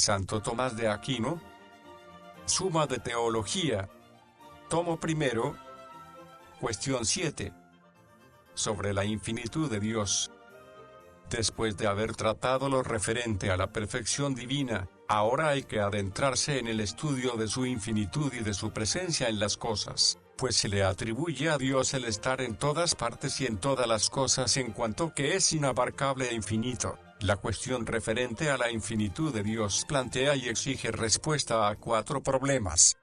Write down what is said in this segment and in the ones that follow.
Santo Tomás de Aquino. Suma de Teología. Tomo primero. Cuestión 7. Sobre la infinitud de Dios. Después de haber tratado lo referente a la perfección divina, ahora hay que adentrarse en el estudio de su infinitud y de su presencia en las cosas, pues se le atribuye a Dios el estar en todas partes y en todas las cosas en cuanto que es inabarcable e infinito. La cuestión referente a la infinitud de Dios plantea y exige respuesta a 4 problemas.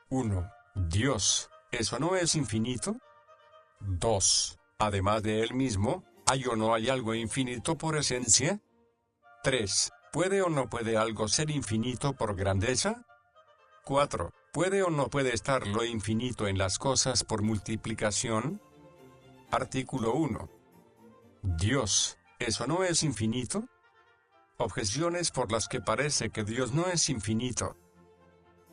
1. Dios, ¿eso no es infinito? 2. Además de Él mismo, ¿hay o no hay algo infinito por esencia? 3. ¿Puede o no puede algo ser infinito por grandeza? 4. ¿Puede o no puede estar lo infinito en las cosas por multiplicación? Artículo 1. Dios, ¿eso no es infinito? Objeciones por las que parece que Dios no es infinito.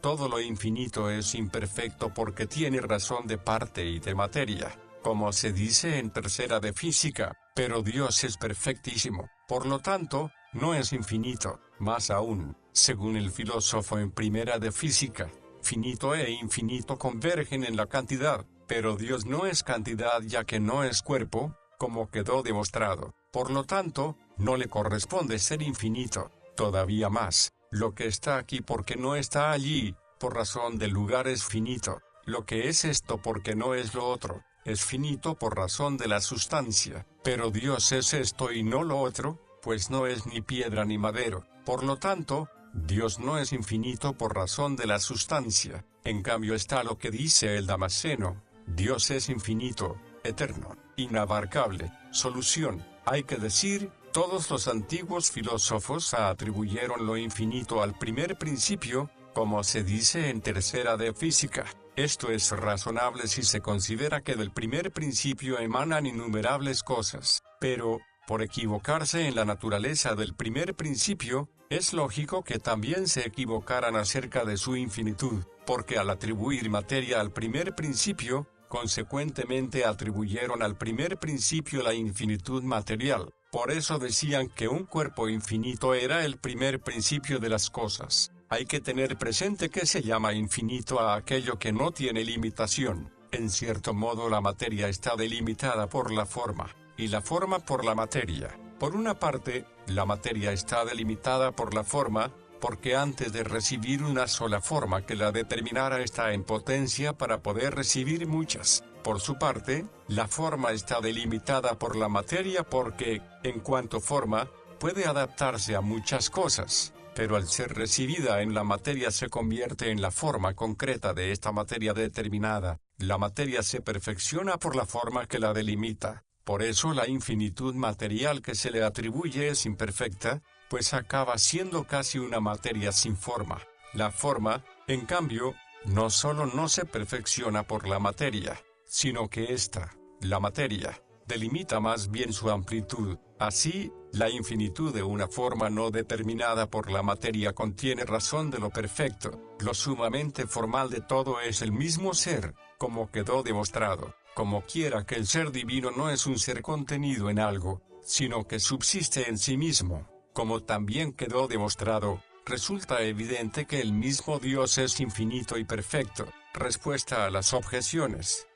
Todo lo infinito es imperfecto porque tiene razón de parte y de materia, como se dice en tercera de física, pero Dios es perfectísimo, por lo tanto, no es infinito. Más aún, según el filósofo en primera de física, finito e infinito convergen en la cantidad, pero Dios no es cantidad ya que no es cuerpo, como quedó demostrado. Por lo tanto, no le corresponde ser infinito. Todavía más, lo que está aquí porque no está allí, por razón del lugar es finito. Lo que es esto porque no es lo otro, es finito por razón de la sustancia. Pero Dios es esto y no lo otro, pues no es ni piedra ni madero. Por lo tanto, Dios no es infinito por razón de la sustancia. En cambio está lo que dice el Damasceno: Dios es infinito, eterno, inabarcable. Solución: hay que decir, todos los antiguos filósofos atribuyeron lo infinito al primer principio, como se dice en tercera de física. Esto es razonable si se considera que del primer principio emanan innumerables cosas, pero, por equivocarse en la naturaleza del primer principio, es lógico que también se equivocaran acerca de su infinitud, porque al atribuir materia al primer principio, consecuentemente atribuyeron al primer principio la infinitud material. Por eso decían que un cuerpo infinito era el primer principio de las cosas. Hay que tener presente que se llama infinito a aquello que no tiene limitación. En cierto modo la materia está delimitada por la forma, y la forma por la materia. Por una parte, la materia está delimitada por la forma, porque antes de recibir una sola forma que la determinara está en potencia para poder recibir muchas. Por su parte, la forma está delimitada por la materia porque, en cuanto forma, puede adaptarse a muchas cosas, pero al ser recibida en la materia se convierte en la forma concreta de esta materia determinada. La materia se perfecciona por la forma que la delimita. Por eso la infinitud material que se le atribuye es imperfecta, pues acaba siendo casi una materia sin forma. La forma, en cambio, no solo no se perfecciona por la materia, sino que ésta, la materia, delimita más bien su amplitud. Así, la infinitud de una forma no determinada por la materia contiene razón de lo perfecto. Lo sumamente formal de todo es el mismo ser, como quedó demostrado. Como quiera que el ser divino no es un ser contenido en algo, sino que subsiste en sí mismo. Como también quedó demostrado, resulta evidente que el mismo Dios es infinito y perfecto. Respuesta a las objeciones.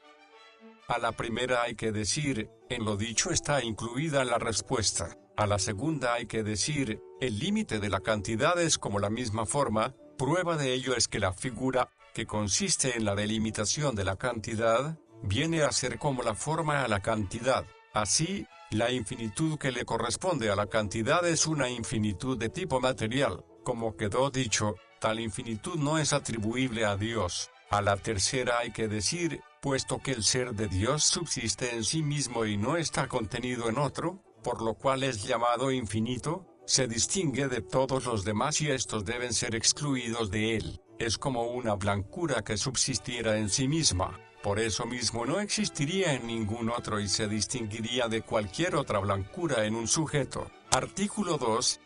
A la primera hay que decir, en lo dicho está incluida la respuesta. A la segunda hay que decir, el límite de la cantidad es como la misma forma. Prueba de ello es que la figura, que consiste en la delimitación de la cantidad, viene a ser como la forma a la cantidad. Así, la infinitud que le corresponde a la cantidad es una infinitud de tipo material. Como quedó dicho, tal infinitud no es atribuible a Dios. A la tercera hay que decir, puesto que el ser de Dios subsiste en sí mismo y no está contenido en otro, por lo cual es llamado infinito, se distingue de todos los demás y estos deben ser excluidos de él. Es como una blancura que subsistiera en sí misma. Por eso mismo no existiría en ningún otro y se distinguiría de cualquier otra blancura en un sujeto. Artículo 2.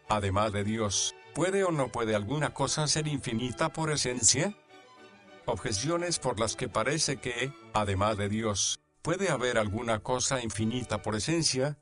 Además de Dios, ¿puede o no puede alguna cosa ser infinita por esencia? Objeciones por las que parece que, además de Dios, ¿puede haber alguna cosa infinita por esencia?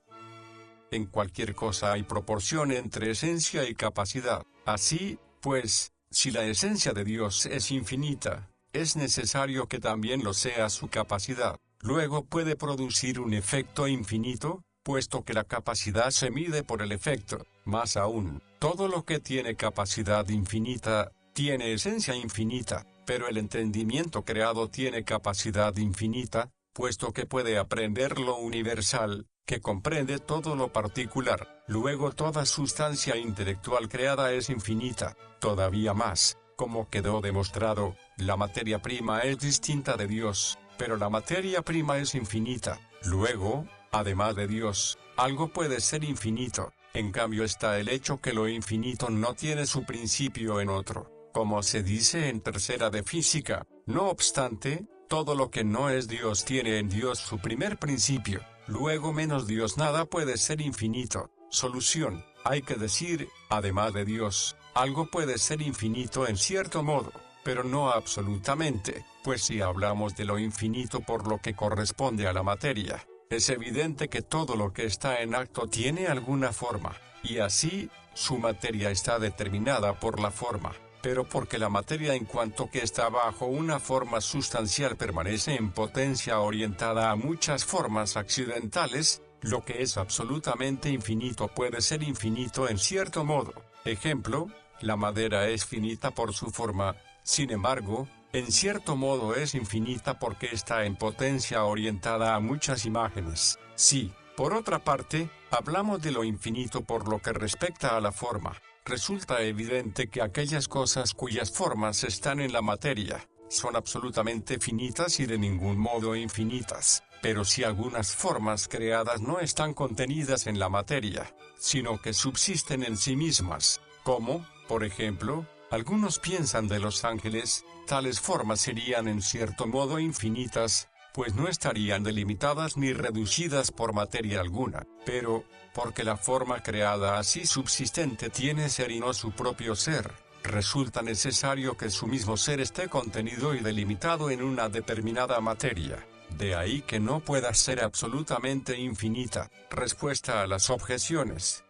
En cualquier cosa hay proporción entre esencia y capacidad. Así, pues, si la esencia de Dios es infinita, es necesario que también lo sea su capacidad. Luego puede producir un efecto infinito, puesto que la capacidad se mide por el efecto. Más aún, todo lo que tiene capacidad infinita, tiene esencia infinita, pero el entendimiento creado tiene capacidad infinita, puesto que puede aprender lo universal, que comprende todo lo particular. Luego toda sustancia intelectual creada es infinita. Todavía más, como quedó demostrado, la materia prima es distinta de Dios, pero la materia prima es infinita. Luego, además de Dios, algo puede ser infinito. En cambio está el hecho que lo infinito no tiene su principio en otro, como se dice en tercera de física. No obstante, todo lo que no es Dios tiene en Dios su primer principio. Luego menos Dios nada puede ser infinito. Solución: hay que decir, además de Dios, algo puede ser infinito en cierto modo, pero no absolutamente, pues si hablamos de lo infinito por lo que corresponde a la materia, es evidente que todo lo que está en acto tiene alguna forma, y así, su materia está determinada por la forma. Pero porque la materia en cuanto que está bajo una forma sustancial permanece en potencia orientada a muchas formas accidentales, lo que es absolutamente infinito puede ser infinito en cierto modo. Ejemplo, la madera es finita por su forma, sin embargo, en cierto modo es infinita porque está en potencia orientada a muchas imágenes. Sí, por otra parte, hablamos de lo infinito por lo que respecta a la forma. Resulta evidente que aquellas cosas cuyas formas están en la materia, son absolutamente finitas y de ningún modo infinitas. Pero si algunas formas creadas no están contenidas en la materia, sino que subsisten en sí mismas, como, por ejemplo, algunos piensan de los ángeles, tales formas serían en cierto modo infinitas, pues no estarían delimitadas ni reducidas por materia alguna, pero, porque la forma creada así subsistente tiene ser y no su propio ser, resulta necesario que su mismo ser esté contenido y delimitado en una determinada materia. De ahí que no pueda ser absolutamente infinita. Respuesta a las objeciones.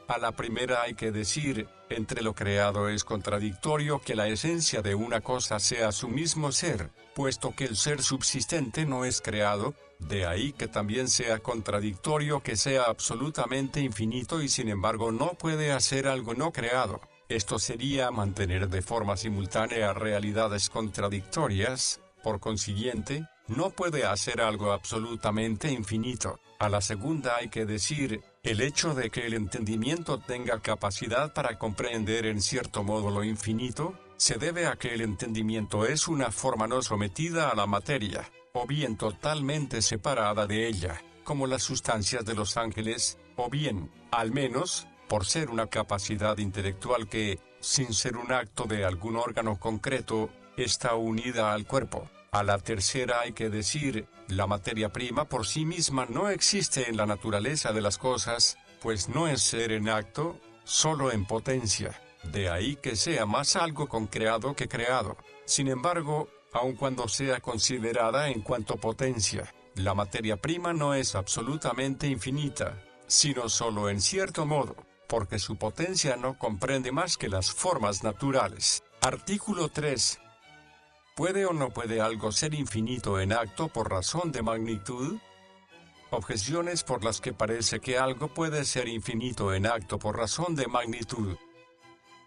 A la primera hay que decir, entre lo creado es contradictorio que la esencia de una cosa sea su mismo ser, puesto que el ser subsistente no es creado, de ahí que también sea contradictorio que sea absolutamente infinito y sin embargo no puede hacer algo no creado. Esto sería mantener de forma simultánea realidades contradictorias, por consiguiente, no puede hacer algo absolutamente infinito. A la segunda hay que decir, el hecho de que el entendimiento tenga capacidad para comprender en cierto modo lo infinito, se debe a que el entendimiento es una forma no sometida a la materia, o bien totalmente separada de ella, como las sustancias de los ángeles, o bien, al menos, por ser una capacidad intelectual que, sin ser un acto de algún órgano concreto, está unida al cuerpo. A la tercera hay que decir, la materia prima por sí misma no existe en la naturaleza de las cosas, pues no es ser en acto, solo en potencia. De ahí que sea más algo concreado que creado. Sin embargo, aun cuando sea considerada en cuanto potencia, la materia prima no es absolutamente infinita, sino solo en cierto modo, porque su potencia no comprende más que las formas naturales. Artículo 3. ¿Puede o no puede algo ser infinito en acto por razón de magnitud? Objeciones por las que parece que algo puede ser infinito en acto por razón de magnitud.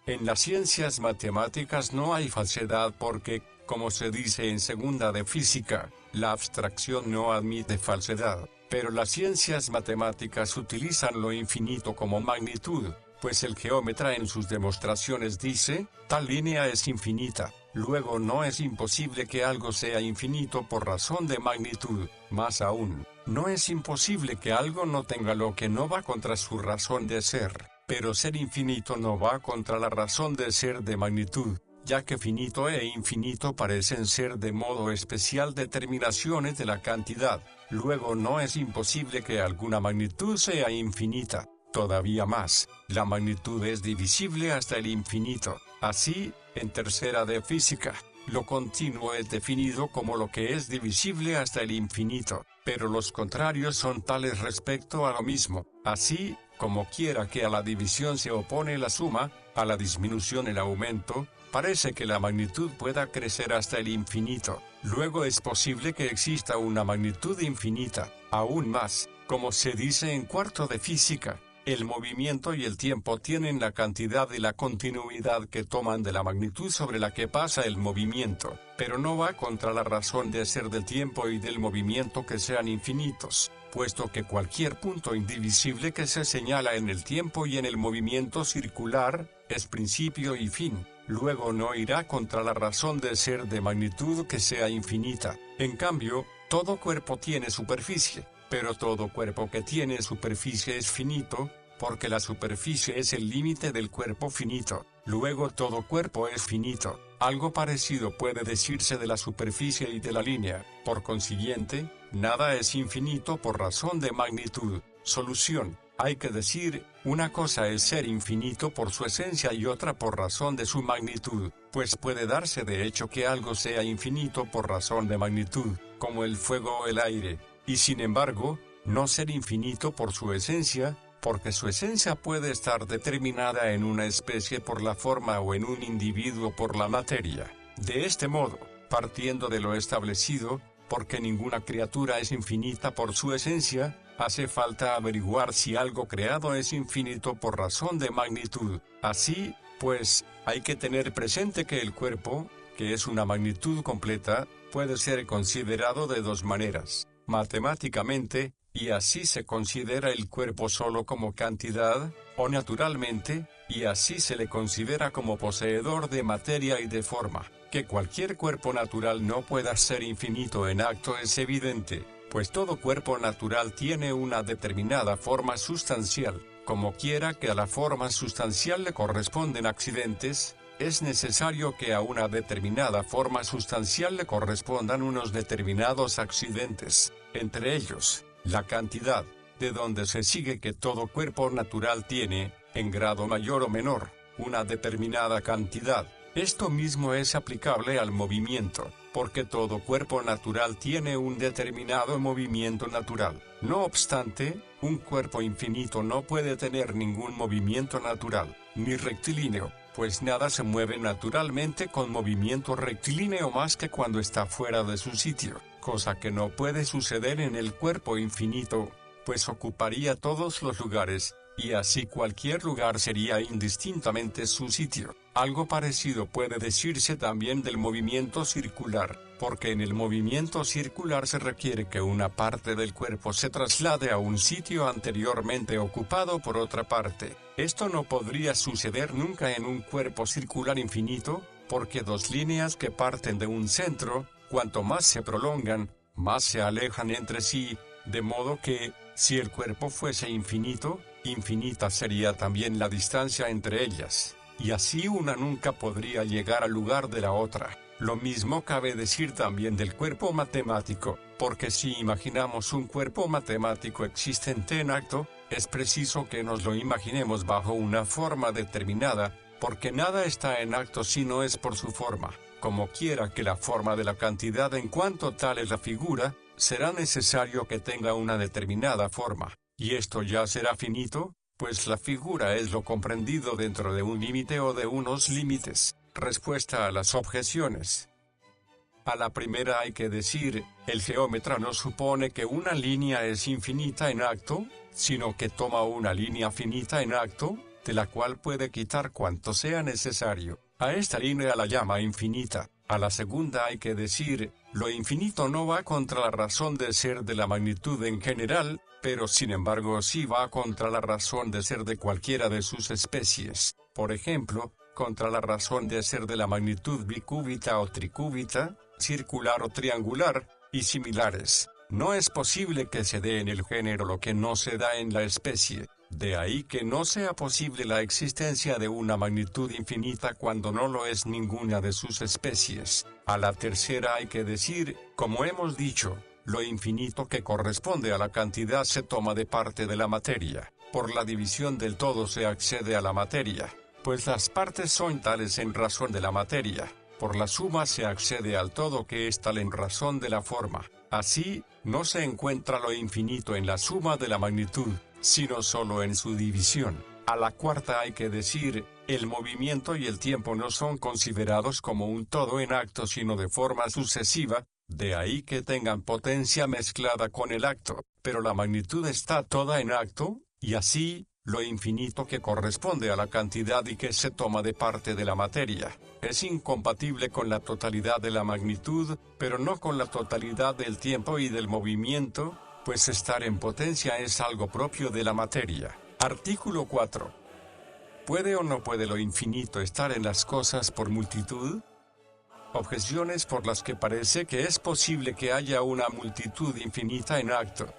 En las ciencias matemáticas no hay falsedad porque, como se dice en segunda de física, la abstracción no admite falsedad, pero las ciencias matemáticas utilizan lo infinito como magnitud, pues el geómetra en sus demostraciones dice, tal línea es infinita. Luego no es imposible que algo sea infinito por razón de magnitud. Más aún, no es imposible que algo no tenga lo que no va contra su razón de ser. Pero ser infinito no va contra la razón de ser de magnitud, ya que finito e infinito parecen ser de modo especial determinaciones de la cantidad. Luego no es imposible que alguna magnitud sea infinita. Todavía más, la magnitud es divisible hasta el infinito. Así, en tercera de física, Lo continuo es definido como lo que es divisible hasta el infinito, pero los contrarios son tales respecto a lo mismo. Así, como quiera que a la división se opone la suma, a la disminución el aumento, parece que la magnitud pueda crecer hasta el infinito. Luego es posible que exista una magnitud infinita. Aún más, como se dice en cuarto de física, el movimiento y el tiempo tienen la cantidad y la continuidad que toman de la magnitud sobre la que pasa el movimiento, pero no va contra la razón de ser del tiempo y del movimiento que sean infinitos, puesto que cualquier punto indivisible que se señala en el tiempo y en el movimiento circular, es principio y fin. Luego no irá contra la razón de ser de magnitud que sea infinita. En cambio, todo cuerpo tiene superficie, pero todo cuerpo que tiene superficie es finito, porque la superficie es el límite del cuerpo finito. Luego todo cuerpo es finito. Algo parecido puede decirse de la superficie y de la línea. Por consiguiente, nada es infinito por razón de magnitud. Solución. Hay que decir, una cosa es ser infinito por su esencia y otra por razón de su magnitud, pues puede darse de hecho que algo sea infinito por razón de magnitud, como el fuego o el aire, y sin embargo, no ser infinito por su esencia, porque su esencia puede estar determinada en una especie por la forma o en un individuo por la materia. De este modo, partiendo de lo establecido, porque ninguna criatura es infinita por su esencia, hace falta averiguar si algo creado es infinito por razón de magnitud. Así, pues, hay que tener presente que el cuerpo, que es una magnitud completa, puede ser considerado de dos maneras: matemáticamente, y así se considera el cuerpo solo como cantidad, o naturalmente, y así se le considera como poseedor de materia y de forma. Que cualquier cuerpo natural no pueda ser infinito en acto es evidente, pues todo cuerpo natural tiene una determinada forma sustancial. Como quiera que a la forma sustancial le corresponden accidentes, es necesario que a una determinada forma sustancial le correspondan unos determinados accidentes, entre ellos, la cantidad, de donde se sigue que todo cuerpo natural tiene, en grado mayor o menor, una determinada cantidad. Esto mismo es aplicable al movimiento, porque todo cuerpo natural tiene un determinado movimiento natural. No obstante, un cuerpo infinito no puede tener ningún movimiento natural, ni rectilíneo, pues nada se mueve naturalmente con movimiento rectilíneo más que cuando está fuera de su sitio, cosa que no puede suceder en el cuerpo infinito, pues ocuparía todos los lugares, y así cualquier lugar sería indistintamente su sitio. Algo parecido puede decirse también del movimiento circular, porque en el movimiento circular se requiere que una parte del cuerpo se traslade a un sitio anteriormente ocupado por otra parte. Esto no podría suceder nunca en un cuerpo circular infinito, porque dos líneas que parten de un centro, cuanto más se prolongan, más se alejan entre sí, de modo que, si el cuerpo fuese infinito, infinita sería también la distancia entre ellas, y así una nunca podría llegar al lugar de la otra. Lo mismo cabe decir también del cuerpo matemático, porque si imaginamos un cuerpo matemático existente en acto, es preciso que nos lo imaginemos bajo una forma determinada, porque nada está en acto si no es por su forma. Como quiera que la forma de la cantidad en cuanto tal es la figura, será necesario que tenga una determinada forma. ¿Y esto ya será finito? Pues la figura es lo comprendido dentro de un límite o de unos límites. Respuesta a las objeciones. A la primera hay que decir, el geómetra no supone que una línea es infinita en acto, sino que toma una línea finita en acto, de la cual puede quitar cuanto sea necesario. A esta línea la llama infinita. A la segunda hay que decir, lo infinito no va contra la razón de ser de la magnitud en general, pero sin embargo sí va contra la razón de ser de cualquiera de sus especies. Por ejemplo, contra la razón de ser de la magnitud bicúbita o tricúbita, circular o triangular, y similares. No es posible que se dé en el género lo que no se da en la especie. De ahí que no sea posible la existencia de una magnitud infinita cuando no lo es ninguna de sus especies. A la tercera hay que decir, como hemos dicho, lo infinito que corresponde a la cantidad se toma de parte de la materia. Por la división del todo se accede a la materia, pues las partes son tales en razón de la materia. Por la suma se accede al todo que es tal en razón de la forma. Así, no se encuentra lo infinito en la suma de la magnitud, sino solo en su división. A la cuarta hay que decir, el movimiento y el tiempo no son considerados como un todo en acto sino de forma sucesiva, de ahí que tengan potencia mezclada con el acto, pero la magnitud está toda en acto, y así, lo infinito que corresponde a la cantidad y que se toma de parte de la materia, es incompatible con la totalidad de la magnitud, pero no con la totalidad del tiempo y del movimiento, pues estar en potencia es algo propio de la materia. Artículo 4. ¿Puede o no puede lo infinito estar en las cosas por multitud? Objeciones por las que parece que es posible que haya una multitud infinita en acto.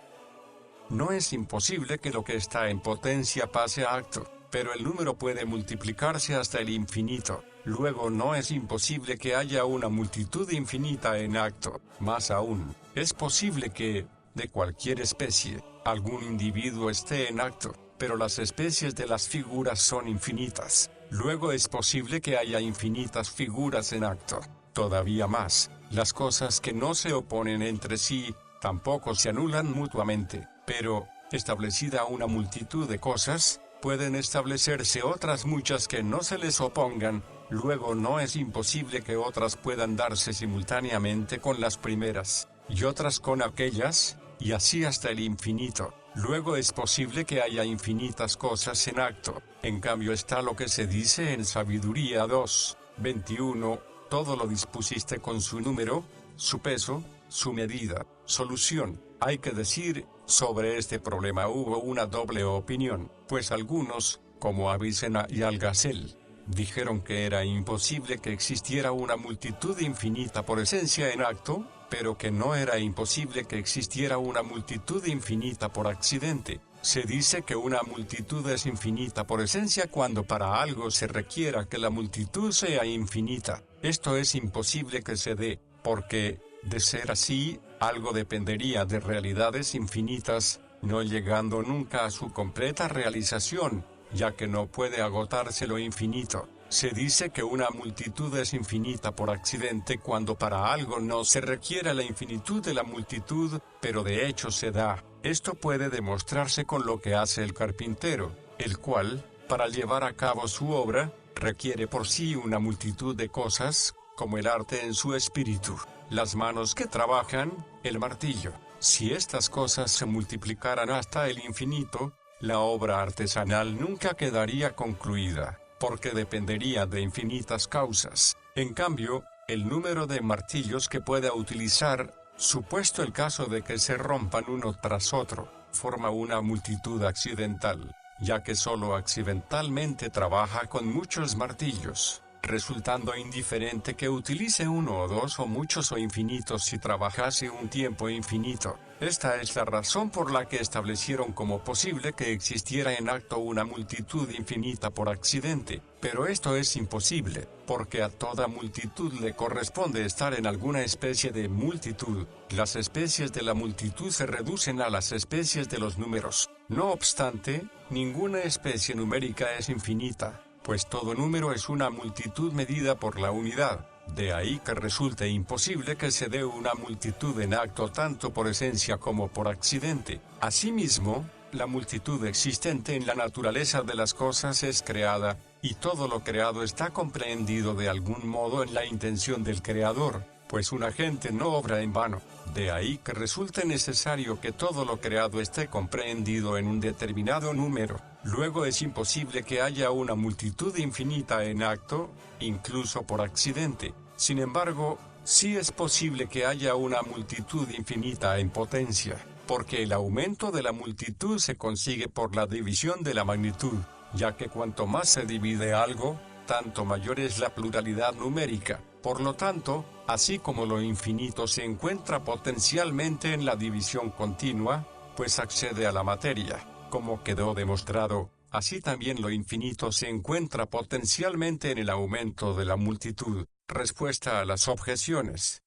No es imposible que lo que está en potencia pase a acto, pero el número puede multiplicarse hasta el infinito. Luego no es imposible que haya una multitud infinita en acto. Más aún, es posible que, de cualquier especie, algún individuo esté en acto, pero las especies de las figuras son infinitas. Luego es posible que haya infinitas figuras en acto. Todavía más, las cosas que no se oponen entre sí, tampoco se anulan mutuamente. Pero, establecida una multitud de cosas, pueden establecerse otras muchas que no se les opongan, luego no es imposible que otras puedan darse simultáneamente con las primeras, y otras con aquellas, y así hasta el infinito. Luego es posible que haya infinitas cosas en acto. En cambio está lo que se dice en Sabiduría 2:21, todo lo dispusiste con su número, su peso, su medida. Solución. Hay que decir, sobre este problema hubo una doble opinión, pues algunos, como Avicena y Algasel, dijeron que era imposible que existiera una multitud infinita por esencia en acto, pero que no era imposible que existiera una multitud infinita por accidente. Se dice que una multitud es infinita por esencia cuando para algo se requiera que la multitud sea infinita. Esto es imposible que se dé, porque, de ser así, algo dependería de realidades infinitas, no llegando nunca a su completa realización, ya que no puede agotarse lo infinito. Se dice que una multitud es infinita por accidente cuando para algo no se requiera la infinitud de la multitud, pero de hecho se da. Esto puede demostrarse con lo que hace el carpintero, el cual, para llevar a cabo su obra, requiere por sí una multitud de cosas, como el arte en su espíritu, las manos que trabajan, el martillo. Si estas cosas se multiplicaran hasta el infinito, la obra artesanal nunca quedaría concluida, porque dependería de infinitas causas. En cambio, el número de martillos que pueda utilizar, supuesto el caso de que se rompan uno tras otro, forma una multitud accidental, ya que solo accidentalmente trabaja con muchos martillos, resultando indiferente que utilice uno o dos o muchos o infinitos si trabajase un tiempo infinito. Esta es la razón por la que establecieron como posible que existiera en acto una multitud infinita por accidente, pero esto es imposible, porque a toda multitud le corresponde estar en alguna especie de multitud. Las especies de la multitud se reducen a las especies de los números. No obstante, ninguna especie numérica es infinita, pues todo número es una multitud medida por la unidad. De ahí que resulte imposible que se dé una multitud en acto tanto por esencia como por accidente. Asimismo, la multitud existente en la naturaleza de las cosas es creada, y todo lo creado está comprendido de algún modo en la intención del Creador, pues un agente no obra en vano. De ahí que resulte necesario que todo lo creado esté comprendido en un determinado número. Luego es imposible que haya una multitud infinita en acto, incluso por accidente. Sin embargo, sí es posible que haya una multitud infinita en potencia, porque el aumento de la multitud se consigue por la división de la magnitud, ya que cuanto más se divide algo, tanto mayor es la pluralidad numérica. Por lo tanto, así como lo infinito se encuentra potencialmente en la división continua, pues accede a la materia, como quedó demostrado, así también lo infinito se encuentra potencialmente en el aumento de la multitud. Respuesta a las objeciones.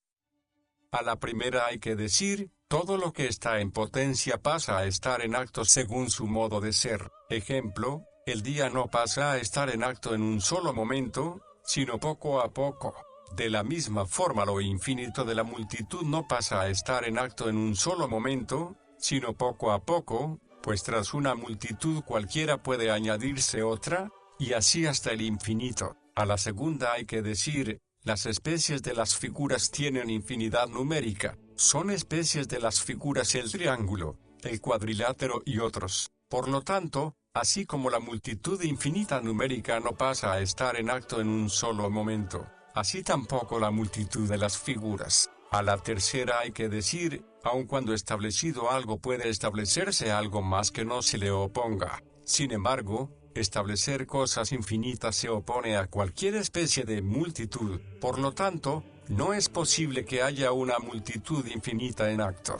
A la primera hay que decir, todo lo que está en potencia pasa a estar en acto según su modo de ser. Ejemplo, el día no pasa a estar en acto en un solo momento, sino poco a poco. De la misma forma, lo infinito de la multitud no pasa a estar en acto en un solo momento, sino poco a poco, pues tras una multitud cualquiera puede añadirse otra, y así hasta el infinito. A la segunda hay que decir, las especies de las figuras tienen infinidad numérica. Son especies de las figuras el triángulo, el cuadrilátero y otros. Por lo tanto, así como la multitud infinita numérica no pasa a estar en acto en un solo momento, así tampoco la multitud de las figuras. A la tercera hay que decir, aun cuando establecido algo puede establecerse algo más que no se le oponga. Sin embargo, establecer cosas infinitas se opone a cualquier especie de multitud. Por lo tanto, no es posible que haya una multitud infinita en acto.